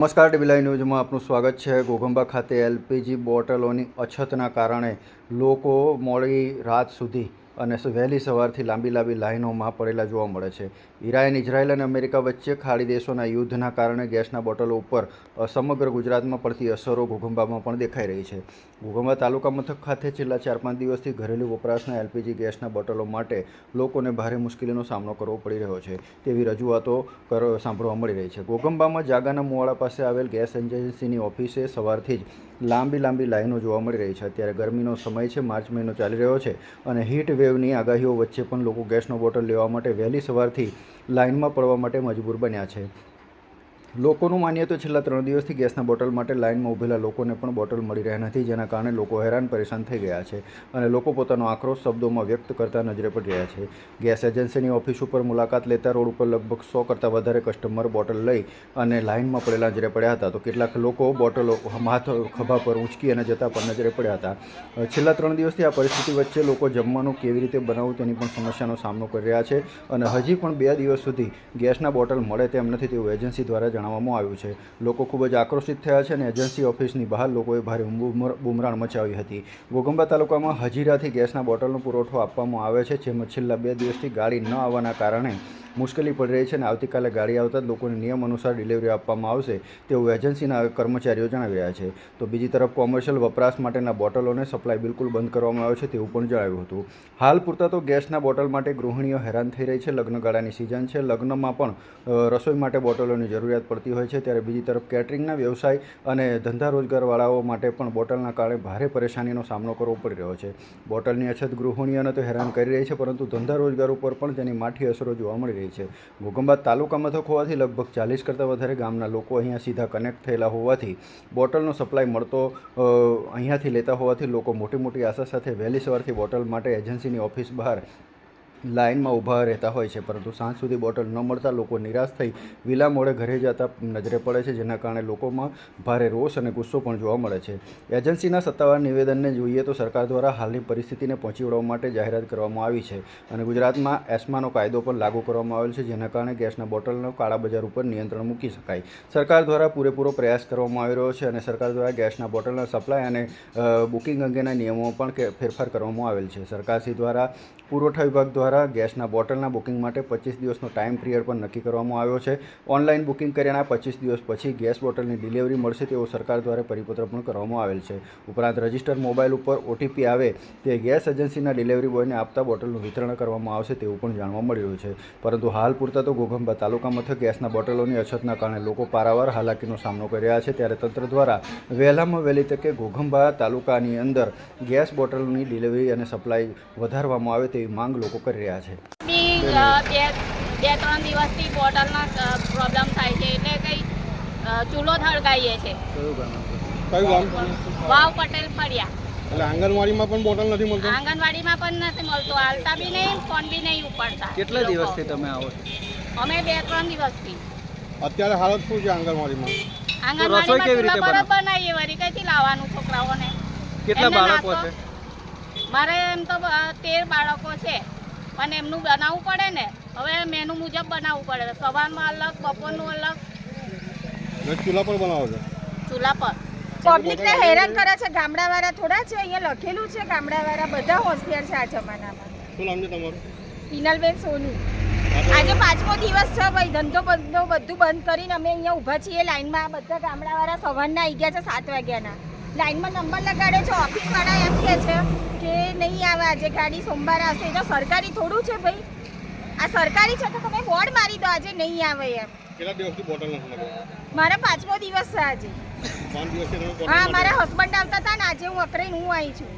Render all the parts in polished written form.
નમસ્કાર TV live ન્યૂઝમાં આપનું સ્વાગત છે। ઘોઘંબા ખાતે એલપીજી બોટલોની અછતના કારણે લોકો મોડી રાત સુધી અને વહેલી સવારથી લાંબી લાઈનોમાં પડેલા જોવા મળે છે। ઈરાન, ઇઝરાયલ અને અમેરિકા વચ્ચે ખાડી દેશોના યુદ્ધના કારણે ગેસના બોટલો ઉપર સમગ્ર ગુજરાતમાં પડતી અસરો ઘોઘંબામાં પણ દેખાઈ રહી છે। ઘોઘંબા તાલુકા મથક ખાતે છેલ્લા 4-5 દિવસથી ઘરેલું વપરાશના એલપીજી ગેસના બોટલો માટે લોકોને ભારે મુશ્કેલીનો સામનો કરવો પડી રહ્યો છે તેવી રજૂઆતો સાંભળવા મળી રહી છે। ઘોઘંબામાં જાગાના મુવાડા પાસે આવેલ ગેસ એજન્સીની ઓફિસે સવારથી જ લાંબી લાઈનો જોવા મળી રહી છે। અત્યારે ગરમીનો સમય છે, માર્ચ મહિનો ચાલી રહ્યો છે અને હીટ વેવની આગાહીઓ વચ્ચે પણ લોકો ગેસનો બોટલ લેવા માટે વહેલી સવારથી લાઇનમાં પડવા માટે મજબૂર બન્યા છે। લોકોનું માનીએ તો છેલ્લા 3 દિવસથી ગેસના બોટલ માટે લાઇનમાં ઊભેલા લોકોને પણ બોટલ મળી રહ્યા નથી, જેના કારણે લોકો હેરાન પરેશાન થઈ ગયા છે અને લોકો પોતાનો આક્રોશ શબ્દોમાં વ્યક્ત કરતા નજરે પડી રહ્યા છે। ગેસ એજન્સીની ઓફિસ ઉપર મુલાકાત લેતા રોડ ઉપર લગભગ 100 કરતાં વધારે કસ્ટમર બોટલ લઈ અને લાઇનમાં પડેલા નજરે પડ્યા હતા, તો કેટલાક લોકો બોટલો હાથ ખભા પર ઊંચકી અને જતા પણ નજરે પડ્યા હતા। છેલ્લા 3 દિવસથી આ પરિસ્થિતિ વચ્ચે લોકો જમવાનું કેવી રીતે બનાવવું તેની પણ સમસ્યાનો સામનો કરી રહ્યા છે અને હજી પણ 2 દિવસ સુધી ગેસના બોટલ મળે તેમ નથી તેવું એજન્સી દ્વારા જણાવવામાં આવ્યું છે। લોકો ખૂબ જ આક્રોશિત થયા છે અને એજન્સી ઓફિસની બહાર લોકોએ ભારે બૂમરાણ મચાવી હતી। ઘોઘંબા તાલુકામાં હજીરાથી ગેસના બોટલનો પુરવઠો આપવામાં આવે છે, જેમાં છેલ્લા 2 દિવસથી ગાડી ન આવવાના કારણે મુશ્કેલી પડી રહી છે અને આવતીકાલે ગાડી આવતા જ લોકોને નિયમ અનુસાર ડિલિવરી આપવામાં આવશે તેવું એજન્સીના કર્મચારીઓ જણાવી રહ્યા છે। તો બીજી તરફ કોમર્શિયલ વપરાશ માટેના બોટલોને સપ્લાય બિલકુલ બંધ કરવામાં આવ્યો છે તેવું પણ જણાવ્યું હતું। હાલ પૂરતા તો ગેસના બોટલ માટે ગૃહિણીઓ હેરાન થઈ રહી છે। લગ્નગાળાની સિઝન છે, લગ્નમાં પણ રસોઈ માટે બોટલોની જરૂરિયાત પડતી હોય છે, ત્યારે બીજી તરફ કેટરિંગના વ્યવસાય અને ધંધા રોજગારવાળાઓ માટે પણ બોટલના કારણે ભારે પરેશાનીનો સામનો કરવો પડી રહ્યો છે। બોટલની અછત ગૃહિણીઓને તો હેરાન કરી રહી છે, પરંતુ ધંધા રોજગાર ઉપર પણ તેની માઠી અસરો જોવા મળી રહી છે। ઘોઘંબા તાલુકા મથક હોવાથી લગભગ 40 કરતાં વધારે ગામના લોકો અહીંયા સીધા કનેક્ટ થયેલા હોવાથી બોટલનો સપ્લાય મળતો અહીંયાથી લેતા હોવાથી લોકો મોટી આશા સાથે વહેલી સવારથી બોટલ માટે એજન્સીની ઓફિસ બહાર લાઇનમાં ઊભા રહેતા હોય છે, પરંતુ સાંજ સુધી બોટલ ન મળતા લોકો નિરાશ થઈ વિલા મોડે ઘરે જતા નજરે પડે છે, જેના કારણે લોકોમાં ભારે રોષ અને ગુસ્સો પણ જોવા મળે છે। એજન્સીના સત્તાવાર નિવેદનને જોઈએ તો સરકાર દ્વારા હાલની પરિસ્થિતિને પહોંચી વળવા માટે જાહેરાત કરવામાં આવી છે અને ગુજરાતમાં એસ્માનો કાયદો પણ લાગુ કરવામાં આવેલ છે, જેના કારણે ગેસના બોટલનો કાળા બજાર ઉપર નિયંત્રણ મૂકી શકાય। સરકાર દ્વારા પૂરેપૂરો પ્રયાસ કરવામાં આવી રહ્યો છે અને સરકાર દ્વારા ગેસના બોટલના સપ્લાય અને બુકિંગ અંગેના નિયમો પણ ફેરફાર કરવામાં આવેલ છે। સરકારશ્રી દ્વારા પુરવઠા વિભાગ દ્વારા ગેસના બોટલના બુકિંગ માટે 25 દિવસનો ટાઈમ પિરિયડ પણ નક્કી કરવામાં આવ્યો છે। ઓનલાઈન બુકિંગ કર્યાના 25 દિવસ પછી ગેસ બોટલની ડિલિવરી મળશે તેવો સરકાર દ્વારા પરિપત્ર પણ કરવામાં આવેલ છે। ઉપરાંત રજિસ્ટર મોબાઈલ ઉપર OTP આવે તે ગેસ એજન્સીના ડિલિવરી બોયને આપતા બોટલનું વિતરણ કરવામાં આવશે તેવું પણ જાણવા મળી રહ્યું છે, પરંતુ હાલ પૂરતા તો ઘોઘંબા તાલુકા મથક ગેસના બોટલોની અછતના કારણે લોકો પારાવાર હાલાકીનો સામનો કરી રહ્યા છે, ત્યારે તંત્ર દ્વારા વહેલામાં વહેલી તકે ઘોઘંબા તાલુકાની અંદર ગેસ બોટલની ડિલિવરી અને સપ્લાય વધારવામાં આવે તેવી માંગ લોકો કરી રહ્યા છે। 2-3 દિવસથી બોટલનો પ્રોબ્લેમ થાય છે, એટલે કંઈ ચૂલો સળગાવીએ છે। વાવ પટેલ ફળિયા એટલે આંગણવાડીમાં પણ બોટલ નથી મળતો? આંગણવાડીમાં પણ નથી મળતો, હાલતા બી નહીં, ફોન બી નહીં ઉપાડતા। કેટલા દિવસથી તમે આવો છો? અમે 2-3 દિવસથી। અત્યારે હાલત શું છે આંગણવાડીમાં? આંગણવાડીમાં ચૂલા પર જ બનાવીએ, વળી કઈથી લાવવાનું છોકરાઓને? કેટલા બાળકો છે? મારે એમ તો 13 બાળકો છે, પણ એમનું બનાવવું પડે ને, હવે મેનુ મુજબ બનાવવું પડે, સવારમાં અલગ, બપોરનું અલગ। ચૂલા પર બનાવો છો? ચૂલા પર પબ્લિકને હેરાન કરે છે। ગામડાવાળા થોડા છે, અહીંયા લખેલું છે ગામડાવાળા બધા હોશિયાર છે આ જમાનામાં। શું નામ છે તમારું? પિનલબેન સોની। આજે 5મો દિવસ છે ભાઈ, ધંધો બધું બંધ કરીને અમે અહીંયા ઊભા છીએ લાઈનમાં। બધા ગામડાવાળા સવારના આવી ગયા છે 7 વાગ્યાના, લાઈનમાં નંબર લગાડ્યો છે। ઓફિસવાળા એમ કહે છે કે નહીં આવે આજે ગાડી, સોમવારે આવશે। એ તો સરકારી થોડું છે ભાઈ, આ સરકારી છે તો તમે બોર્ડ મારી દો આજે નહીં આવે એમ। કેટલા દિવસથી બોટલ નથી મળતો? મારે 5મો દિવસ છે આજે। 5 દિવસથી તમે બોટલ? હા, મારા હસબન્ડ આવતા હતા ને, આજે હું અકળાઈને હું આવી છું।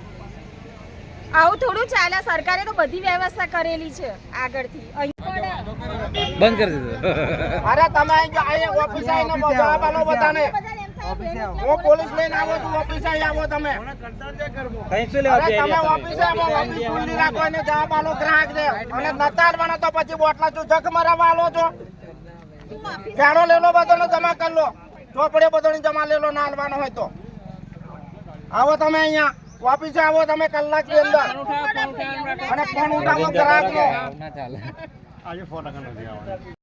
આવું થોડું ચાલે, સરકારે તો બધી વ્યવસ્થા કરેલી છે આગળથી। બંધ કરી દીધું। અરે તમે અહીંયા ઓફિસ આવીને જવાબ આલો બધાને। હું પોલીસ લઈને આવો છું, ઓફિસ આવી આવો તમે। કઈ શું લેવા અરે તમે ઓફિસે આવો, ઓફિસ ખુલ્લી રાખો અને જવાબ આલો ગ્રાહકને, અને નતા આવવાના તો પછી બોટલા શું જગ મરાવા આલો છો? ફેણો લેલો બધાનો જમા કરી લો, ચોપડે બધાને જમા લેલો ના આલવાનો હોય તો। આવો તમે અહીંયા ઓફિસે આવો તમે કલાકની અંદર, અને ફોન ઉઠાવો ગ્રાહકનો। આજે 100% નથી આવવાનું।